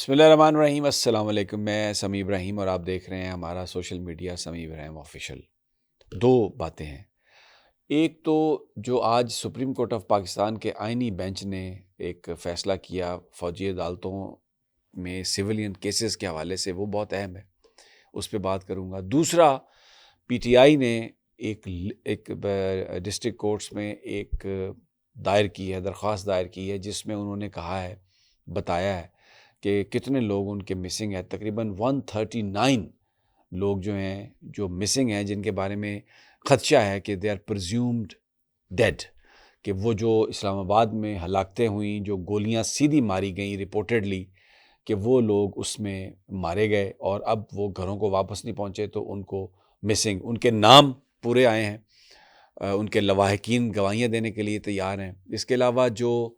بسم اللہ الرحمن الرحیم۔ السلام علیکم، میں سمیع ابراہیم اور آپ دیکھ رہے ہیں ہمارا سوشل میڈیا سمیع ابراہیم آفیشیل۔ دو باتیں ہیں، ایک تو جو آج سپریم کورٹ آف پاکستان کے آئینی بینچ نے ایک فیصلہ کیا فوجی عدالتوں میں سیولین کیسز کے حوالے سے، وہ بہت اہم ہے، اس پہ بات کروں گا۔ دوسرا، پی ٹی آئی نے ایک ڈسٹرکٹ کورٹس میں ایک درخواست دائر کی ہے جس میں انہوں نے کہا ہے، بتایا ہے کہ کتنے لوگ ان کے مسنگ ہیں۔ تقریباً 139 لوگ جو مسنگ ہیں، جن کے بارے میں خدشہ ہے کہ دے آر پرزیومڈ ڈیڈ، کہ وہ جو اسلام آباد میں ہلاکتیں ہوئیں، جو گولیاں سیدھی ماری گئیں رپورٹڈلی، کہ وہ لوگ اس میں مارے گئے اور اب وہ گھروں کو واپس نہیں پہنچے، تو ان کو مسنگ، ان کے نام پورے آئے ہیں، ان کے لواحقین گواہیاں دینے کے لیے تیار ہیں۔ اس کے علاوہ جو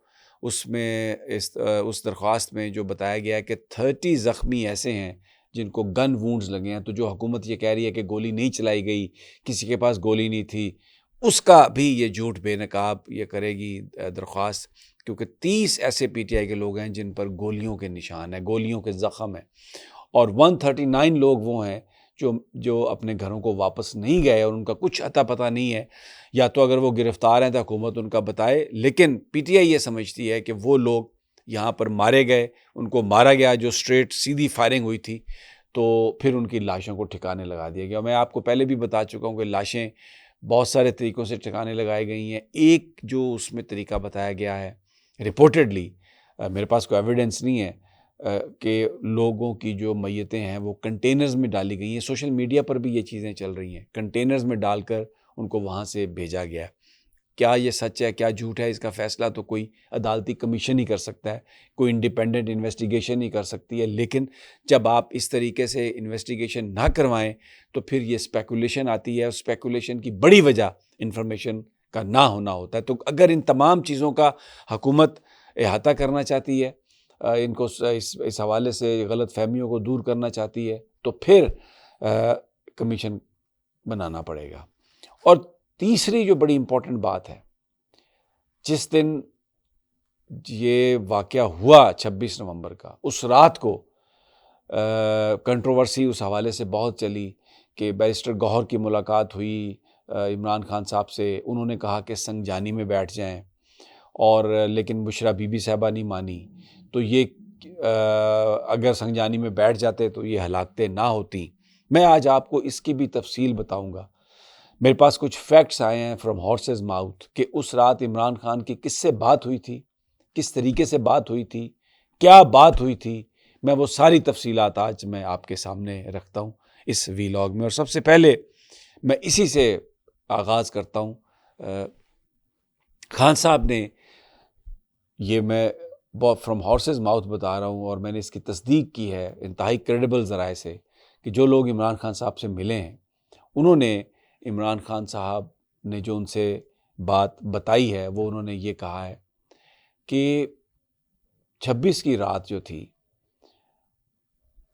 اس درخواست میں جو بتایا گیا ہے کہ 30 زخمی ایسے ہیں جن کو گن وونڈز لگے ہیں، تو جو حکومت یہ کہہ رہی ہے کہ گولی نہیں چلائی گئی، کسی کے پاس گولی نہیں تھی، اس کا بھی یہ جھوٹ بے نقاب یہ کرے گی درخواست، کیونکہ 30 ایسے پی ٹی آئی کے لوگ ہیں جن پر گولیوں کے نشان ہیں، گولیوں کے زخم ہیں، اور 139 لوگ وہ ہیں جو اپنے گھروں کو واپس نہیں گئے اور ان کا کچھ اتا پتہ نہیں ہے، یا تو اگر وہ گرفتار ہیں تو حکومت ان کا بتائے، لیکن پی ٹی آئی یہ سمجھتی ہے کہ وہ لوگ یہاں پر مارے گئے، ان کو مارا گیا، جو سٹریٹ سیدھی فائرنگ ہوئی تھی، تو پھر ان کی لاشوں کو ٹھکانے لگا دیا گیا۔ میں آپ کو پہلے بھی بتا چکا ہوں کہ لاشیں بہت سارے طریقوں سے ٹھکانے لگائی گئی ہیں۔ ایک جو اس میں طریقہ بتایا گیا ہے رپورٹڈلی، میرے پاس کوئی ایویڈنس نہیں ہے، کہ لوگوں کی جو میتیں ہیں وہ کنٹینرز میں ڈالی گئی ہیں۔ سوشل میڈیا پر بھی یہ چیزیں چل رہی ہیں، کنٹینرز میں ڈال کر ان کو وہاں سے بھیجا گیا ہے۔ کیا یہ سچ ہے، کیا جھوٹ ہے، اس کا فیصلہ تو کوئی عدالتی کمیشن ہی کر سکتا ہے، کوئی انڈیپینڈنٹ انویسٹیگیشن ہی کر سکتی ہے، لیکن جب آپ اس طریقے سے انویسٹیگیشن نہ کروائیں تو پھر یہ اسپیکولیشن آتی ہے، اور اسپیکولیشن کی بڑی وجہ انفارمیشن کا نہ ہونا ہوتا ہے۔ تو اگر ان تمام چیزوں کا حکومت احاطہ کرنا چاہتی ہے، ان کو اس حوالے سے غلط فہمیوں کو دور کرنا چاہتی ہے، تو پھر کمیشن بنانا پڑے گا۔ اور تیسری جو بڑی امپورٹنٹ بات ہے، جس دن یہ واقعہ ہوا 26 نومبر کا، اس رات کو کنٹروورسی اس حوالے سے بہت چلی کہ بیرسٹر گوہر کی ملاقات ہوئی عمران خان صاحب سے، انہوں نے کہا کہ سنجانی میں بیٹھ جائیں، اور لیکن بشریٰ بی بی صاحبہ نہیں مانی، تو یہ اگر سنجانی میں بیٹھ جاتے تو یہ ہلاکتیں نہ ہوتی۔ میں آج آپ کو اس کی بھی تفصیل بتاؤں گا۔ میرے پاس کچھ فیکٹس آئے ہیں فرام ہارسز ماؤتھ کہ اس رات عمران خان کی کس سے بات ہوئی تھی، کس طریقے سے بات ہوئی تھی، کیا بات ہوئی تھی۔ میں وہ ساری تفصیلات آج میں آپ کے سامنے رکھتا ہوں اس ویلاگ میں، اور سب سے پہلے میں اسی سے آغاز کرتا ہوں۔ خان صاحب نے، یہ میں فرام ہارسز ماؤتھ بتا رہا ہوں، اور میں نے اس کی تصدیق کی ہے انتہائی کریڈیبل ذرائع سے، کہ جو لوگ عمران خان صاحب سے ملے ہیں انہوں نے عمران خان صاحب نے جو ان سے بات بتائی ہے، وہ انہوں نے یہ کہا ہے کہ 26 کی رات جو تھی،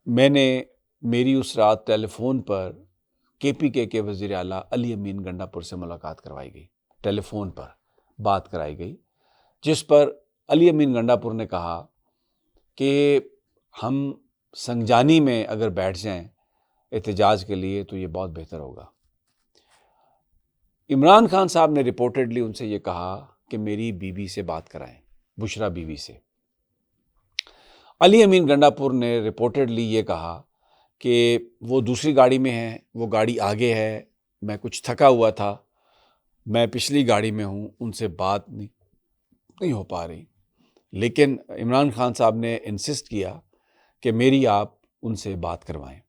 میری اس رات ٹیلی فون پر کے پی کے وزیر اعلیٰ علی امین گنڈا پور سے ملاقات کروائی گئی، ٹیلی فون پر بات کرائی گئی، جس پر علی امین گنڈا پور نے کہا کہ ہم سنجانی میں اگر بیٹھ جائیں احتجاج کے لیے تو یہ بہت بہتر ہوگا۔ عمران خان صاحب نے رپورٹڈلی ان سے یہ کہا کہ میری بیوی سے بات کرائیں، بشریٰ بیوی سے۔ علی امین گنڈا پور نے رپورٹڈلی یہ کہا کہ وہ دوسری گاڑی میں ہیں، وہ گاڑی آگے ہے، میں کچھ تھکا ہوا تھا، میں پچھلی گاڑی میں ہوں، ان سے بات نہیں ہو پا رہی، لیکن عمران خان صاحب نے انسسٹ کیا کہ میری آپ ان سے بات کروائیں۔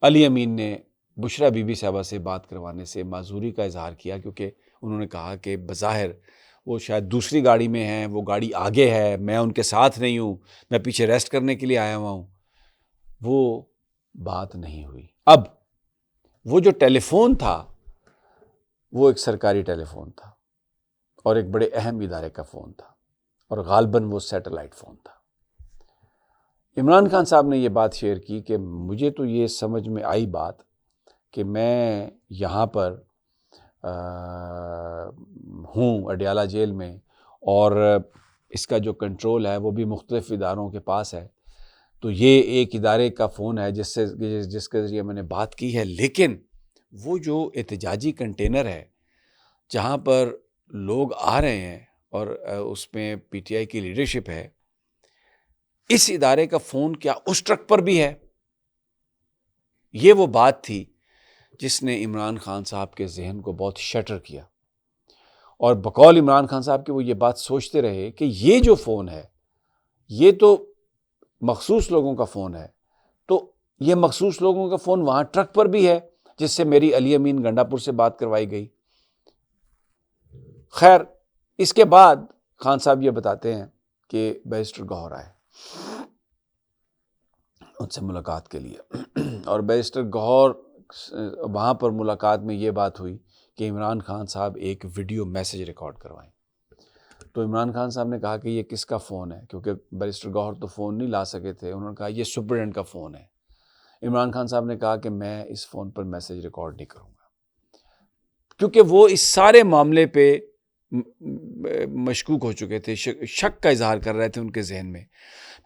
علی امین نے بشریٰ بی بی صاحبہ سے بات کروانے سے معذوری کا اظہار کیا، کیونکہ انہوں نے کہا کہ بظاہر وہ شاید دوسری گاڑی میں ہیں، وہ گاڑی آگے ہے، میں ان کے ساتھ نہیں ہوں، میں پیچھے ریسٹ کرنے کے لیے آیا ہوا ہوں۔ وہ بات نہیں ہوئی۔ اب وہ جو ٹیلی فون تھا وہ ایک سرکاری ٹیلی فون تھا، اور ایک بڑے اہم ادارے کا فون تھا، اور غالباً وہ سیٹلائٹ فون تھا۔ عمران خان صاحب نے یہ بات شیئر کی کہ مجھے تو یہ سمجھ میں آئی بات کہ میں یہاں پر ہوں اڈیالہ جیل میں، اور اس کا جو کنٹرول ہے وہ بھی مختلف اداروں کے پاس ہے، تو یہ ایک ادارے کا فون ہے جس کے ذریعے میں نے بات کی ہے، لیکن وہ جو احتجاجی کنٹینر ہے جہاں پر لوگ آ رہے ہیں اور اس میں پی ٹی آئی کی لیڈرشپ ہے، اس ادارے کا فون کیا اس ٹرک پر بھی ہے؟ یہ وہ بات تھی جس نے عمران خان صاحب کے ذہن کو بہت شٹر کیا، اور بقول عمران خان صاحب کے وہ یہ بات سوچتے رہے کہ یہ جو فون ہے یہ تو مخصوص لوگوں کا فون ہے، تو یہ مخصوص لوگوں کا فون وہاں ٹرک پر بھی ہے جس سے میری علی امین گنڈا پور سے بات کروائی گئی۔ خیر، اس کے بعد خان صاحب یہ بتاتے ہیں کہ بیرسٹر گوہر آئے ان سے ملاقات کے لیے، اور بیرسٹر گوہر وہاں پر ملاقات میں یہ بات ہوئی کہ عمران خان صاحب ایک ویڈیو میسج ریکارڈ کروائیں۔ تو عمران خان صاحب نے کہا کہ یہ کس کا فون ہے، کیونکہ بیرسٹر گوہر تو فون نہیں لا سکے تھے۔ انہوں نے کہا یہ سپرڈنٹ کا فون ہے۔ عمران خان صاحب نے کہا کہ میں اس فون پر میسج ریکارڈ نہیں کروں گا، کیونکہ وہ اس سارے معاملے پہ مشکوک ہو چکے تھے، شک کا اظہار کر رہے تھے ان کے ذہن میں۔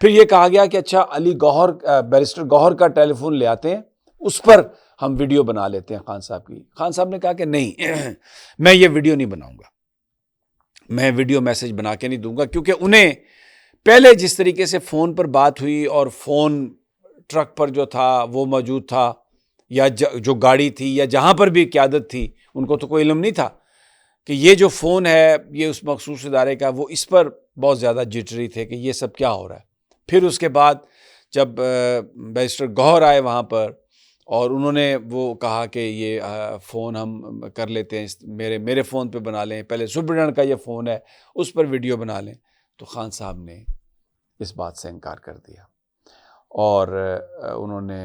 پھر یہ کہا گیا کہ اچھا علی گوہر، بیرسٹر گوہر کا ٹیلی فون لے آتے ہیں، اس پر ہم ویڈیو بنا لیتے ہیں خان صاحب کی۔ خان صاحب نے کہا کہ نہیں، میں یہ ویڈیو نہیں بناؤں گا، میں ویڈیو میسج بنا کے نہیں دوں گا، کیونکہ انہیں پہلے جس طریقے سے فون پر بات ہوئی اور فون ٹرک پر جو تھا وہ موجود تھا، یا جو گاڑی تھی یا جہاں پر بھی قیادت تھی، ان کو تو کوئی علم نہیں تھا کہ یہ جو فون ہے یہ اس مخصوص ادارے کا۔ وہ اس پر بہت زیادہ جٹری تھے کہ یہ سب کیا ہو رہا ہے۔ پھر اس کے بعد جب بیرسٹر گوہر آئے وہاں پر اور انہوں نے وہ کہا کہ یہ فون ہم کر لیتے ہیں، میرے فون پہ بنا لیں، پہلے سپرڈنٹ کا یہ فون ہے اس پر ویڈیو بنا لیں، تو خان صاحب نے اس بات سے انکار کر دیا، اور انہوں نے،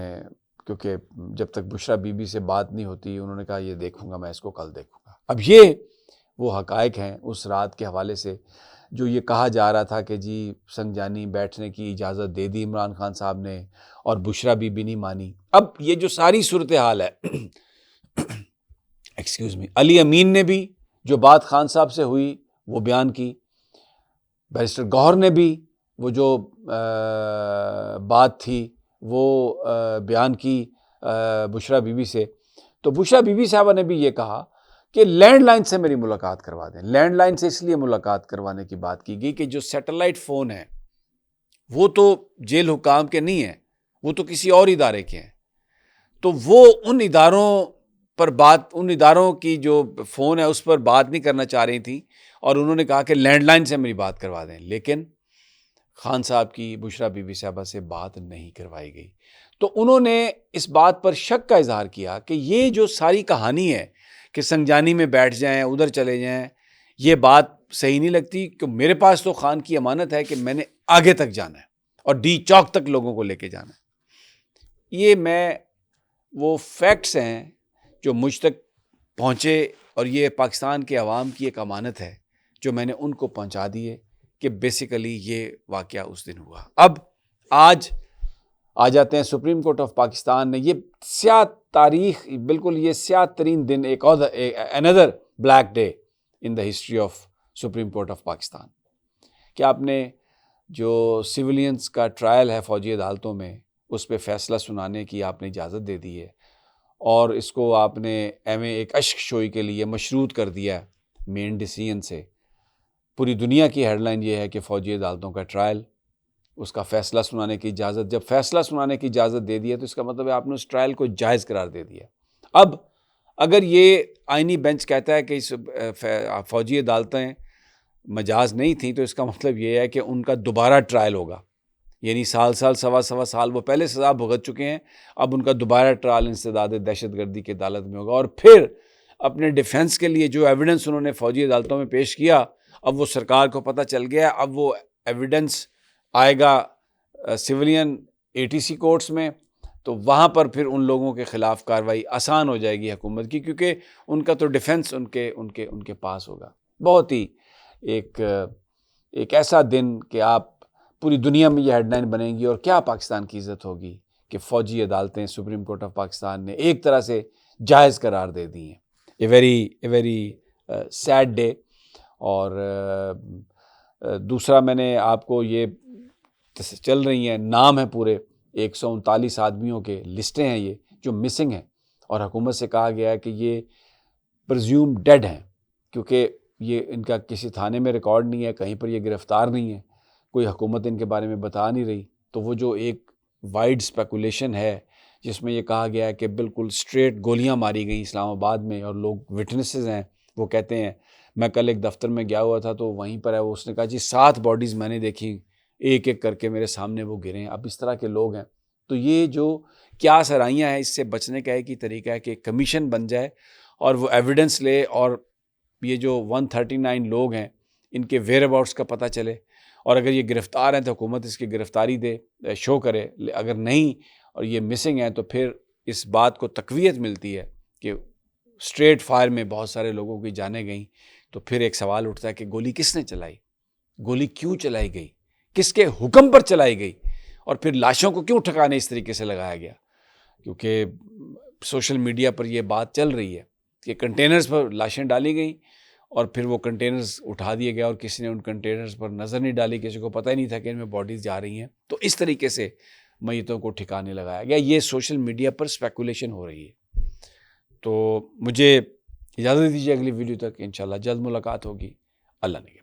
کیونکہ جب تک بشرا بی بی سے بات نہیں ہوتی، انہوں نے کہا یہ دیکھوں گا میں، اس کو کل دیکھوں گا۔ اب یہ وہ حقائق ہیں اس رات کے حوالے سے جو یہ کہا جا رہا تھا کہ جی سنجانی بیٹھنے کی اجازت دے دی عمران خان صاحب نے اور بشرا بی بی نہیں مانی۔ اب یہ جو ساری صورتحال ہے، ایکسکیوز می، علی امین نے بھی جو بات خان صاحب سے ہوئی وہ بیان کی، بیرسٹر گوہر نے بھی وہ جو بات تھی وہ بیان کی بشرا بی بی سے۔ تو بشرا بی بی صاحبہ نے بھی یہ کہا کہ لینڈ لائن سے میری ملاقات کروا دیں۔ لینڈ لائن سے اس لیے ملاقات کروانے کی بات کی گئی کہ جو سیٹلائٹ فون ہیں وہ تو جیل حکام کے نہیں ہیں، وہ تو کسی اور ادارے کے ہیں، تو وہ ان اداروں کی جو فون ہے اس پر بات نہیں کرنا چاہ رہی تھی، اور انہوں نے کہا کہ لینڈ لائن سے میری بات کروا دیں، لیکن خان صاحب کی بشرا بی بی صاحبہ سے بات نہیں کروائی گئی۔ تو انہوں نے اس بات پر شک کا اظہار کیا کہ یہ جو ساری کہانی ہے کہ سنجانی میں بیٹھ جائیں، ادھر چلے جائیں، یہ بات صحیح نہیں لگتی، کہ میرے پاس تو خان کی امانت ہے کہ میں نے آگے تک جانا ہے اور ڈی چوک تک لوگوں کو لے کے جانا ہے۔ یہ وہ فیکٹس ہیں جو مجھ تک پہنچے، اور یہ پاکستان کے عوام کی ایک امانت ہے جو میں نے ان کو پہنچا دیے کہ بیسیکلی یہ واقعہ اس دن ہوا۔ اب آج آ جاتے ہیں سپریم کورٹ آف پاکستان نے یہ سیاہ تاریخ، بالکل یہ سیاہ ترین دن، ایک اور another black day in the history of supreme court of Pakistan, کہ آپ نے جو سیولینز کا ٹرائل ہے فوجی عدالتوں میں اس پہ فیصلہ سنانے کی آپ نے اجازت دے دی ہے، اور اس کو آپ نے ایک اشک شوئی کے لیے مشروط کر دیا مین ڈیسیژن سے۔ پوری دنیا کی ہیڈ لائن یہ ہے کہ فوجی عدالتوں کا ٹرائل، اس کا فیصلہ سنانے کی اجازت، جب فیصلہ سنانے کی اجازت دے دی ہے تو اس کا مطلب ہے آپ نے اس ٹرائل کو جائز قرار دے دیا۔ اب اگر یہ آئینی بینچ کہتا ہے کہ فوجی عدالتیں مجاز نہیں تھیں، تو اس کا مطلب یہ ہے کہ ان کا دوبارہ ٹرائل ہوگا، یعنی سوا سال وہ پہلے سزا بھگت چکے ہیں، اب ان کا دوبارہ ٹرائل انسداد دہشت گردی کی عدالت میں ہوگا، اور پھر اپنے ڈیفنس کے لیے جو ایویڈنس انہوں نے فوجی عدالتوں میں پیش کیا، اب وہ سرکار کو پتہ چل گیا، اب وہ ایویڈنس آئے گا سیولین ATC کورٹس میں، تو وہاں پر پھر ان لوگوں کے خلاف کارروائی آسان ہو جائے گی حکومت کی، کیونکہ ان کا تو ڈیفنس ان کے پاس ہوگا۔ بہت ہی ایک ایسا دن کہ آپ پوری دنیا میں یہ ہیڈ لائن بنے گی، اور کیا پاکستان کی عزت ہوگی کہ فوجی عدالتیں سپریم کورٹ آف پاکستان نے ایک طرح سے جائز قرار دے دی ہیں۔ A very sad day. اور دوسرا میں نے آپ کو یہ چل رہی ہیں، نام ہیں پورے 139 آدمیوں کے، لسٹیں ہیں یہ جو مسنگ ہیں، اور حکومت سے کہا گیا ہے کہ یہ پرزیوم ڈیڈ ہیں، کیونکہ یہ ان کا کسی تھانے میں ریکارڈ نہیں ہے، کہیں پر یہ گرفتار نہیں ہے، کوئی حکومت ان کے بارے میں بتا نہیں رہی۔ تو وہ جو ایک وائڈ اسپیکولیشن ہے جس میں یہ کہا گیا ہے کہ بالکل اسٹریٹ گولیاں ماری گئیں اسلام آباد میں، اور لوگ وٹنسز ہیں، وہ کہتے ہیں، میں کل ایک دفتر میں گیا ہوا تھا تو وہیں پر ہے، اس نے کہا جی 7 باڈیز میں نے دیکھی، ایک ایک کر کے میرے سامنے وہ گرے ہیں۔ اب اس طرح کے لوگ ہیں، تو یہ جو کیا سرائیاں ہیں، اس سے بچنے کا ایک ہی طریقہ ہے کہ کمیشن بن جائے اور وہ ایویڈنس لے، اور یہ جو 139 لوگ ہیں ان کے ویئر اباؤٹس کا پتہ چلے، اور اگر یہ گرفتار ہیں تو حکومت اس کی گرفتاری دے، شو کرے، اگر نہیں اور یہ مسنگ ہیں تو پھر اس بات کو تقویت ملتی ہے کہ اسٹریٹ فائر میں بہت سارے لوگوں کی جانیں گئیں۔ تو پھر ایک سوال اٹھتا ہے کہ گولی کس نے چلائی، گولی کیوں چلائی گئی، کس کے حکم پر چلائی گئی، اور پھر لاشوں کو کیوں ٹھکانے اس طریقے سے لگایا گیا؟ کیونکہ سوشل میڈیا پر یہ بات چل رہی ہے کہ کنٹینرز پر لاشیں ڈالی گئیں اور پھر وہ کنٹینرز اٹھا دیے گئے اور کسی نے ان کنٹینرز پر نظر نہیں ڈالی، کسی کو پتہ ہی نہیں تھا کہ ان میں باڈیز جا رہی ہیں، تو اس طریقے سے میتوں کو ٹھکانے لگایا گیا۔ یہ سوشل میڈیا پر اسپیکولیشن ہو رہی ہے۔ تو مجھے اجازت دیجیے، اگلی ویڈیو تک انشاءاللہ جلد ملاقات ہوگی۔ اللہ نے